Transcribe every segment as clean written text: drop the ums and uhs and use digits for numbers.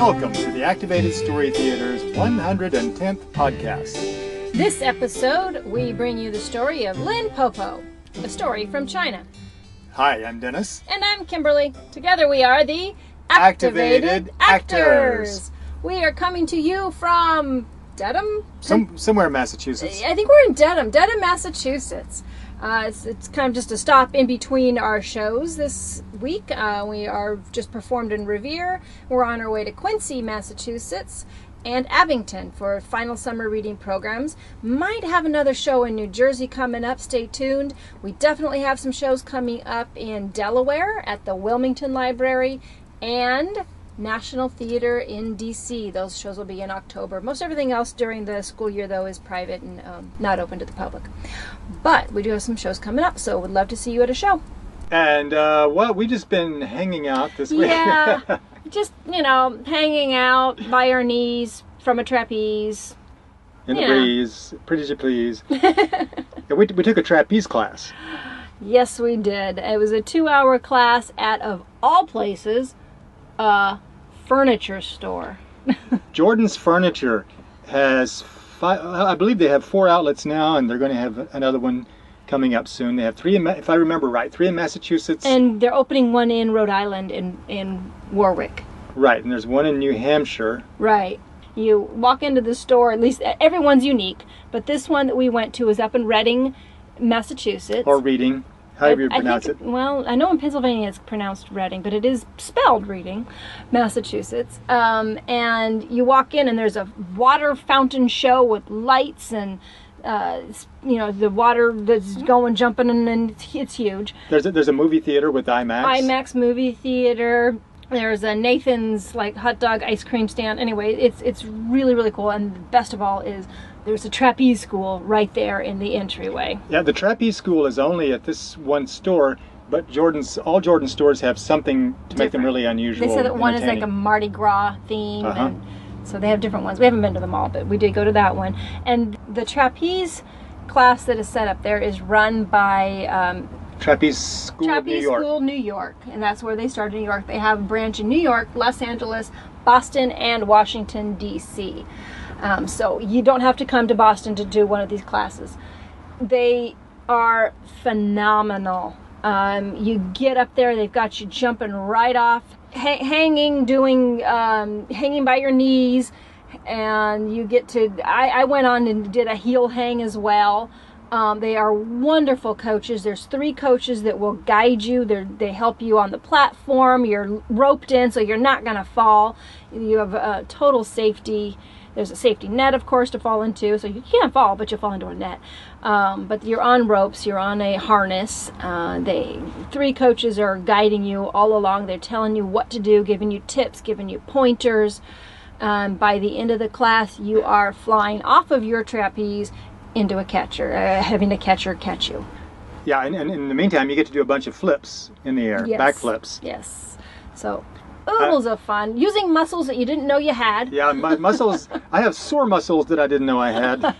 Welcome to the Activated Story Theater's 110th podcast. This episode, we bring you the story of Lin Po Po, a story from China. Hi, I'm Dennis. And I'm Kimberly. Together we are the Activated Actors. We are coming to you from Dedham? Somewhere in Massachusetts. I think we're in Dedham, Massachusetts. It's kind of just a stop in between our shows this week. We are just performed in Revere. We're on our way to Quincy, Massachusetts, and Abington for final summer reading programs. Might have another show in New Jersey coming up. Stay tuned. We definitely have some shows coming up in Delaware at the Wilmington Library and National Theater in D.C. Those shows will be in October. Most everything else during the school year, though, is private and not open to the public. But we do have some shows coming up, so would love to see you at a show. And, we just been hanging out this week. Yeah, just, hanging out by our knees from a trapeze. In the breeze, pretty as you please. we took a trapeze class. Yes, we did. It was a 2-hour class at, of all places, a furniture store. Jordan's Furniture has I believe they have 4 outlets now, and they're going to have another one coming up soon. They have 3 if I remember right, 3 in Massachusetts. And they're opening one in Rhode Island in Warwick. Right, and there's one in New Hampshire. Right. You walk into the store, at least everyone's unique, but this one that we went to is up in Reading, Massachusetts. Or Reading. However you pronounce it. Well, I know in Pennsylvania it's pronounced Reading, but it is spelled Reading, Massachusetts. And you walk in and there's a water fountain show with lights and, the water that's going, jumping, and it's huge. There's a movie theater with IMAX. IMAX movie theater. There's a Nathan's hot dog ice cream stand. Anyway, it's really, really cool. And the best of all is there's a trapeze school right there in the entryway. Yeah, the trapeze school is only at this one store, but all Jordan's stores have something to make them really unusual. They said that one is like a Mardi Gras theme, and so they have different ones. We haven't been to them all, but we did go to that one. And the trapeze class that is set up there is run by Trapeze School New York, and that's where they started in New York. They have a branch in New York, Los Angeles, Boston, and Washington, D.C. So you don't have to come to Boston to do one of these classes. They are phenomenal. You get up there, they've got you jumping right off, hanging by your knees, and you get to, I went on and did a heel hang as well. They are wonderful coaches. There's 3 coaches that will guide you. They help you on the platform. You're roped in so you're not going to fall. You have total safety. There's a safety net, of course, to fall into. So you can't fall, but you'll fall into a net. But you're on ropes. You're on a harness. 3 coaches are guiding you all along. They're telling you what to do, giving you tips, giving you pointers. By the end of the class, you are flying off of your trapeze into a catcher, having a catcher catch you. Yeah, and in the meantime, you get to do a bunch of flips in the air, backflips. Yes. So, oodles of fun. Using muscles that you didn't know you had. Yeah, my muscles, I have sore muscles that I didn't know I had.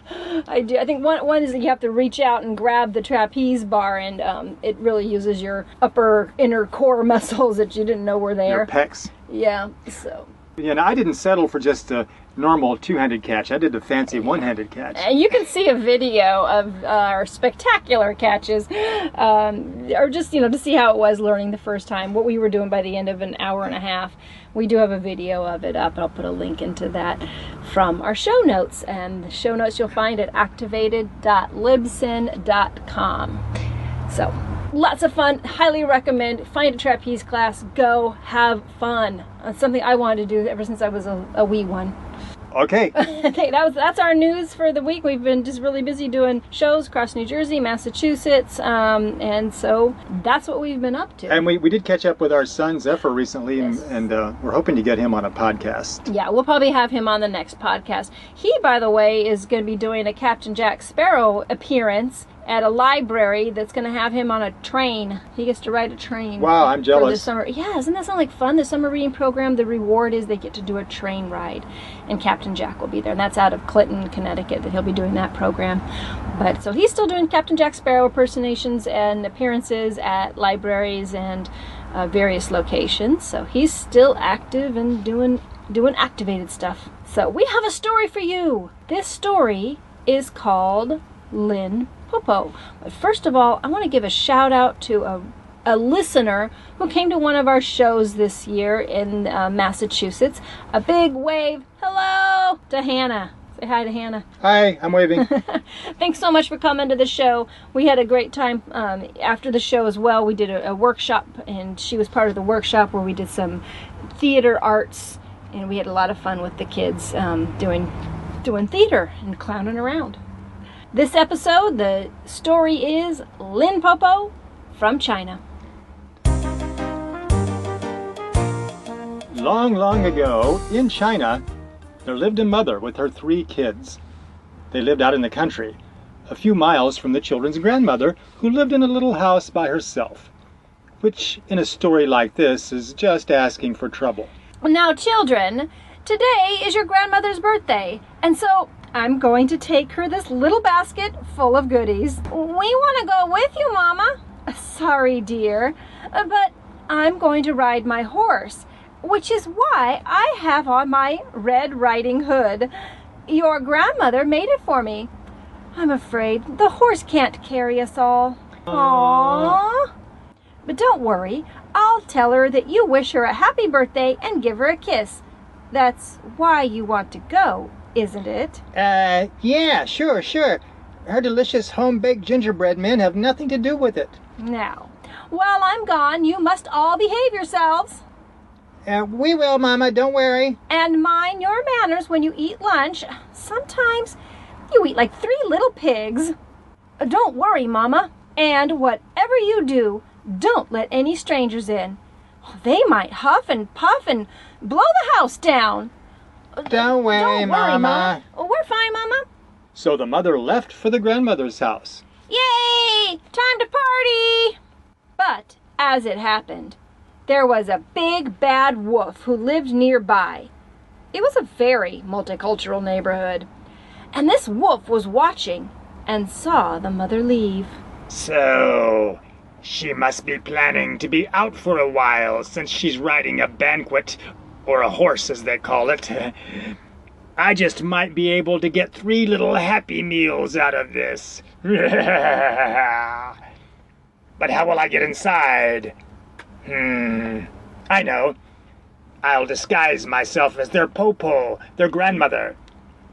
I do. I think one is that you have to reach out and grab the trapeze bar, and it really uses your upper inner core muscles that you didn't know were there. Your pecs. Yeah, so. Yeah, I didn't settle for just a normal 2-handed catch. I did a fancy 1-handed catch. And you can see a video of our spectacular catches, or just, to see how it was learning the first time, what we were doing by the end of an hour and a half. We do have a video of it up. I'll put a link into that from our show notes. And the show notes you'll find at activated.libsyn.com. So, lots of fun. Highly recommend. Find a trapeze class. Go have fun. It's something I wanted to do ever since I was a wee one. Okay. Okay, that's our news for the week. We've been just really busy doing shows across New Jersey, Massachusetts, and so that's what we've been up to. And we did catch up with our son Zephyr recently, yes. and we're hoping to get him on a podcast. Yeah, we'll probably have him on the next podcast. He, by the way, is going to be doing a Captain Jack Sparrow appearance at a library that's going to have him on a train. He gets to ride a train. Wow, I'm jealous. For the summer. Yeah, doesn't that sound like fun? The summer reading program, the reward is they get to do a train ride. And Captain Jack will be there. And that's out of Clinton, Connecticut, that he'll be doing that program. But so he's still doing Captain Jack Sparrow impersonations and appearances at libraries and various locations. So he's still active and doing doing activated stuff. So we have a story for you. This story is called Lin Po Po. But first of all, I want to give a shout out to a listener who came to one of our shows this year in Massachusetts. A big wave. Hello to Hannah. Say hi to Hannah. Hi, I'm waving. Thanks so much for coming to the show. We had a great time after the show as well. We did a workshop, and she was part of the workshop where we did some theater arts, and we had a lot of fun with the kids doing theater and clowning around. This episode, the story is Lin Po Po from China. Long, long ago, in China, there lived a mother with her 3 kids. They lived out in the country, a few miles from the children's grandmother, who lived in a little house by herself, which in a story like this is just asking for trouble. Now, children, today is your grandmother's birthday, and so I'm going to take her this little basket full of goodies. We want to go with you, Mama. Sorry, dear, but I'm going to ride my horse, which is why I have on my Red Riding Hood. Your grandmother made it for me. I'm afraid the horse can't carry us all. Aww. But don't worry, I'll tell her that you wish her a happy birthday and give her a kiss. That's why you want to go, isn't it? Yeah, sure. Her delicious home-baked gingerbread men have nothing to do with it. Now, while I'm gone, you must all behave yourselves. We will, Mama, don't worry. And mind your manners when you eat lunch. Sometimes you eat like 3 little pigs. Don't worry, Mama. And whatever you do, don't let any strangers in. They might huff and puff and blow the house down. Don't worry, Mama. We're fine, Mama. So the mother left for the grandmother's house. Yay! Time to party! But as it happened, there was a big bad wolf who lived nearby. It was a very multicultural neighborhood. And this wolf was watching and saw the mother leave. So, she must be planning to be out for a while since she's riding a banquet, or a horse as they call it. I just might be able to get 3 little happy meals out of this. But how will I get inside? I know. I'll disguise myself as their Po Po, their grandmother,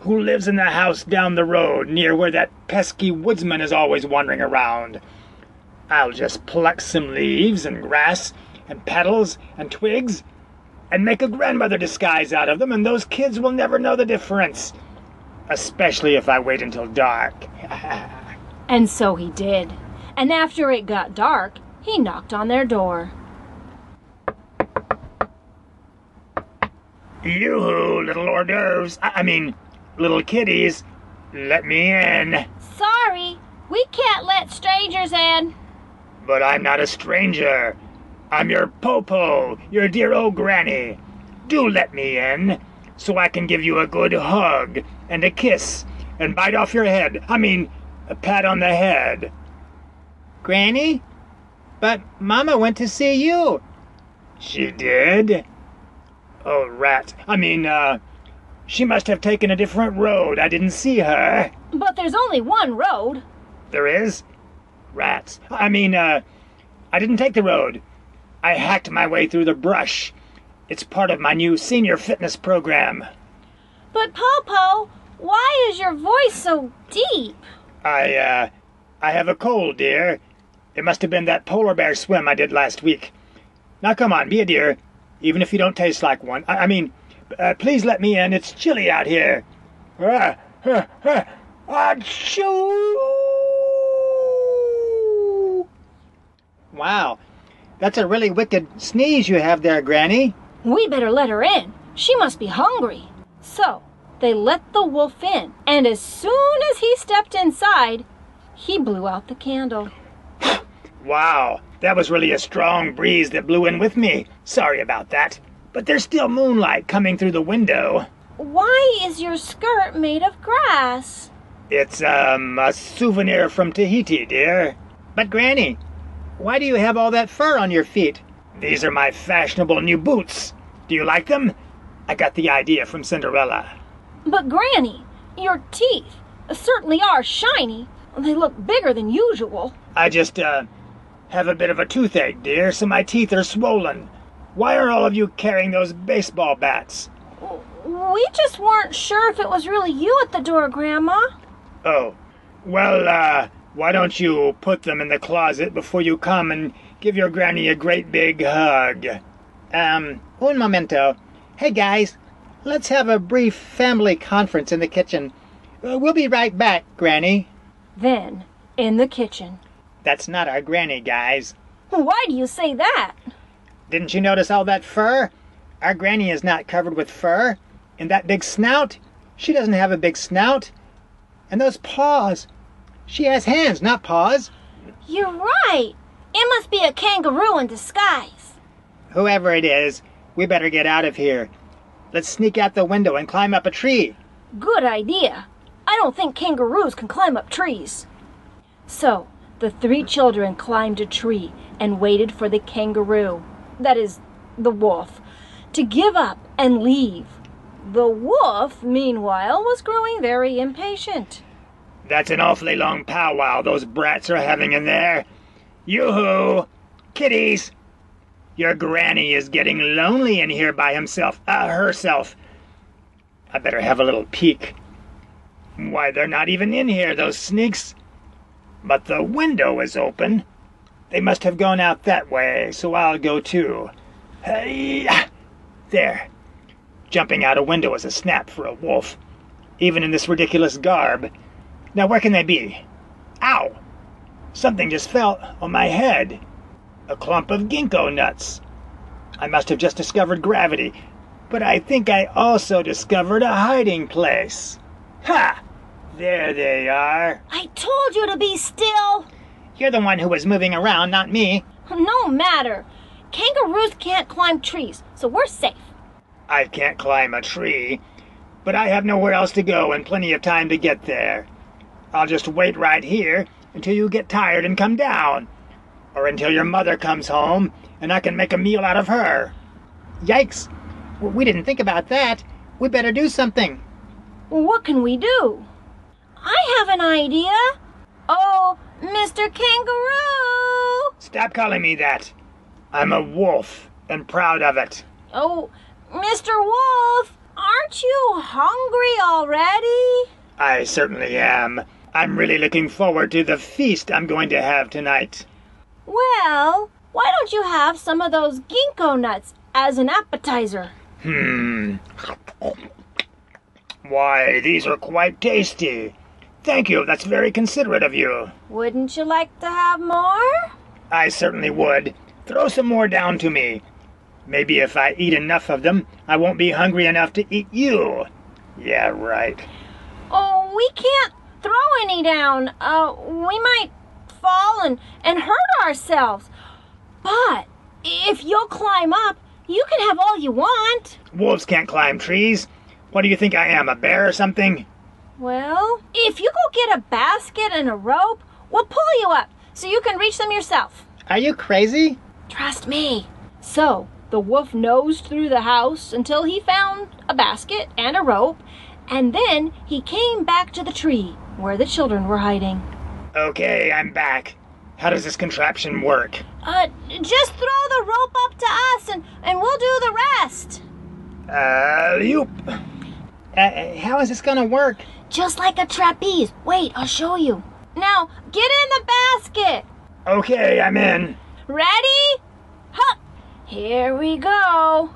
who lives in the house down the road near where that pesky woodsman is always wandering around. I'll just pluck some leaves and grass and petals and twigs and make a grandmother disguise out of them, and those kids will never know the difference. Especially if I wait until dark. And so he did. And after it got dark, he knocked on their door. You little hors d'oeuvres, I mean, little kiddies, let me in. Sorry, we can't let strangers in. But I'm not a stranger. I'm your Po Po, your dear old granny. Do let me in, so I can give you a good hug and a kiss and bite off your head. I mean, a pat on the head. Granny? But Mama went to see you. She did? Oh, rat. I mean, she must have taken a different road. I didn't see her. But there's only one road. There is? Rats. I mean, I didn't take the road. I hacked my way through the brush. It's part of my new senior fitness program. But Popo, why is your voice so deep? I have a cold, dear. It must have been that polar bear swim I did last week. Now come on, be a dear, even if you don't taste like one. I mean, please let me in. It's chilly out here. Achoo! Wow, that's a really wicked sneeze you have there, Granny. We better let her in. She must be hungry. So they let the wolf in, and as soon as he stepped inside, he blew out the candle. Wow, that was really a strong breeze that blew in with me. Sorry about that. But there's still moonlight coming through the window. Why is your skirt made of grass? It's, a souvenir from Tahiti, dear. But Granny, why do you have all that fur on your feet? These are my fashionable new boots. Do you like them? I got the idea from Cinderella. But Granny, your teeth certainly are shiny. They look bigger than usual. I just, have a bit of a toothache, dear, so my teeth are swollen. Why are all of you carrying those baseball bats? We just weren't sure if it was really you at the door, Grandma. Oh, well, why don't you put them in the closet before you come and give your granny a great big hug? Un momento. Hey guys, let's have a brief family conference in the kitchen. We'll be right back, Granny. Then, in the kitchen. That's not our Granny, guys. Why do you say that? Didn't you notice all that fur? Our Granny is not covered with fur. And that big snout? She doesn't have a big snout. And those paws. She has hands, not paws. You're right. It must be a kangaroo in disguise. Whoever it is, we better get out of here. Let's sneak out the window and climb up a tree. Good idea. I don't think kangaroos can climb up trees. So, the three children climbed a tree and waited for the kangaroo, that is, the wolf, to give up and leave. The wolf, meanwhile, was growing very impatient. That's an awfully long powwow those brats are having in there. Yoo-hoo! Kitties! Your granny is getting lonely in here by herself. I better have a little peek. Why, they're not even in here, those sneaks. But the window is open. They must have gone out that way, so I'll go too. Hey, there. Jumping out a window is a snap for a wolf, even in this ridiculous garb. Now where can they be? Ow! Something just fell on my head. A clump of ginkgo nuts. I must have just discovered gravity, but I think I also discovered a hiding place. Ha! There they are. I told you to be still. You're the one who was moving around, not me. No matter. Kangaroos can't climb trees, so we're safe. I can't climb a tree, but I have nowhere else to go and plenty of time to get there. I'll just wait right here until you get tired and come down, or until your mother comes home and I can make a meal out of her. Yikes! We didn't think about that. We better do something. What can we do? I have an idea. Oh, Mr. Kangaroo! Stop calling me that. I'm a wolf and proud of it. Oh, Mr. Wolf, aren't you hungry already? I certainly am. I'm really looking forward to the feast I'm going to have tonight. Well, why don't you have some of those ginkgo nuts as an appetizer? Why, these are quite tasty. Thank you, that's very considerate of you. Wouldn't you like to have more? I certainly would. Throw some more down to me. Maybe if I eat enough of them, I won't be hungry enough to eat you. Yeah, right. Oh, we can't throw any down. We might fall and hurt ourselves. But if you'll climb up, you can have all you want. Wolves can't climb trees. What do you think I am, a bear or something? Well, if you go get a basket and a rope, we'll pull you up so you can reach them yourself. Are you crazy? Trust me. So, the wolf nosed through the house until he found a basket and a rope, and then he came back to the tree where the children were hiding. Okay, I'm back. How does this contraption work? Just throw the rope up to us and we'll do the rest. Alley-oop. How is this gonna work? Just like a trapeze. Wait, I'll show you. Now, get in the basket. Okay, I'm in. Ready? Huh. Here we go.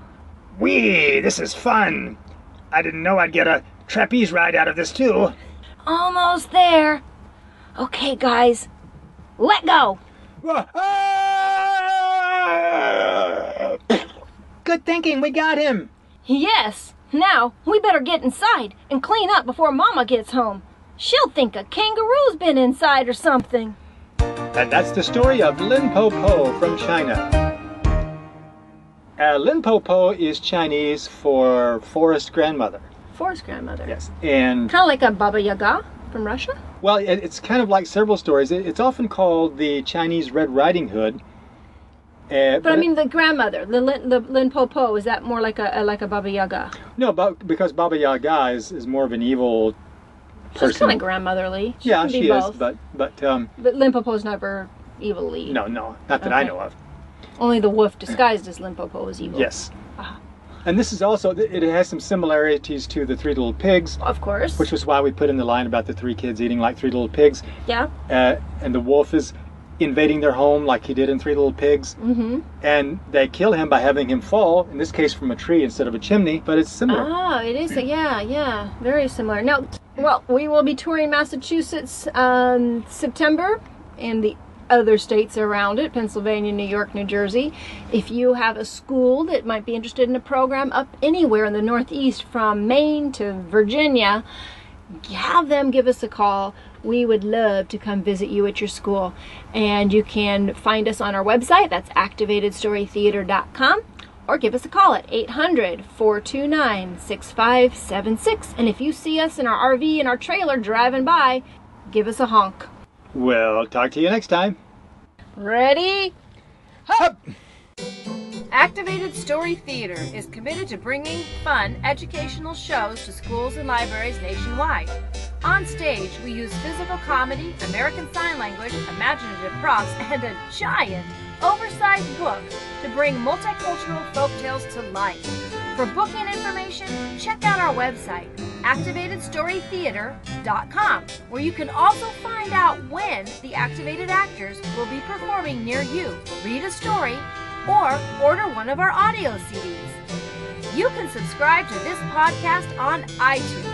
Whee, this is fun. I didn't know I'd get a trapeze ride out of this too. Almost there. Okay, guys. Let go. Good thinking, we got him. Yes. Now, we better get inside and clean up before Mama gets home. She'll think a kangaroo's been inside or something. And that's the story of Lin Po Po from China. Lin Po Po is Chinese for forest grandmother. Forest grandmother. Yes. And Kind of like a Baba Yaga from Russia? well, it's kind of like several stories. It's often called the Chinese Red Riding Hood. But I mean, the grandmother, the Lin Po Po, is that more like a Baba Yaga? No, but because Baba Yaga is more of an evil person. She's kind of grandmotherly. Yeah, she is, both. but Lin Po Po's never evilly. no, not that I know of. Only the wolf disguised as Lin Po Po is evil. Yes. Ah. And this is also, it has some similarities to the Three Little Pigs, Of course. which was why we put in the line about the three kids eating like three little pigs. Yeah. And the wolf is invading their home like he did in Three Little Pigs. Mm-hmm. And they kill him by having him fall, in this case from a tree instead of a chimney, but it's similar. Ah, it is. Yeah. Very similar. Now, well, we will be touring Massachusetts September and the other states around it, Pennsylvania, New York, New Jersey. If you have a school that might be interested in a program up anywhere in the Northeast from Maine to Virginia, have them give us a call. We would love to come visit you at your school. And you can find us on our website. That's activatedstorytheater.com. Or give us a call at 800-429-6576. And if you see us in our RV and our trailer driving by, give us a honk. Well, talk to you next time. Ready? Hup! Activated Story Theater is committed to bringing fun, educational shows to schools and libraries nationwide. On stage, we use physical comedy, American Sign Language, imaginative props, and a giant, oversized book to bring multicultural folktales to life. For booking information, check out our website, activatedstorytheater.com, where you can also find out when the activated actors will be performing near you, read a story, or order one of our audio CDs. You can subscribe to this podcast on iTunes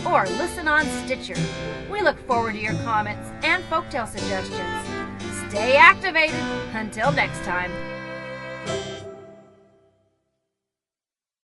or listen on Stitcher. We look forward to your comments and folktale suggestions. Stay activated. Until next time.